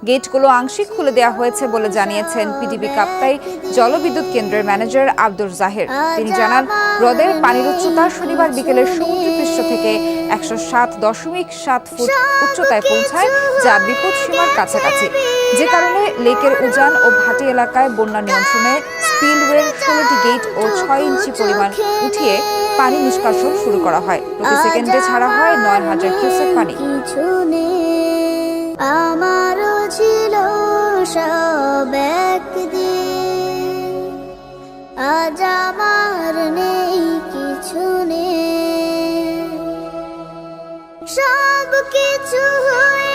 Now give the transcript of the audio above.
গেটগুলো আংশিক খুলে দেওয়া হয়েছে বলে জানিয়েছেন পিডিবি কাপ্তাই জলবিদ্যুৎ কেন্দ্রের ম্যানেজার আব্দুর জাহের। তিনি জানান, হ্রদের পানির উচ্চতা শনিবার বিকেলে সমুদ্রপৃষ্ঠ থেকে ১০৭.৭ ফুট উচ্চতায় পৌঁছায়, যা বিপদ সীমার কাছাকাছি, যে কারণে লেকের উজান ও ভাটি এলাকায় বন্যা নিয়ন্ত্রণে স্পিলওয়ের ১৬টি গেট ও ৬ ইঞ্চি পরিমাণ উঠিয়ে পানি নিষ্কাশন শুরু করা হয়। প্রতি সেকেন্ডে ছাড়া হয় ৯,০০০ কিউসেক পানি। আমারও ছিল সব একদিন, আজ আমার নেই কিছু নেই, সব কিছু হয়ে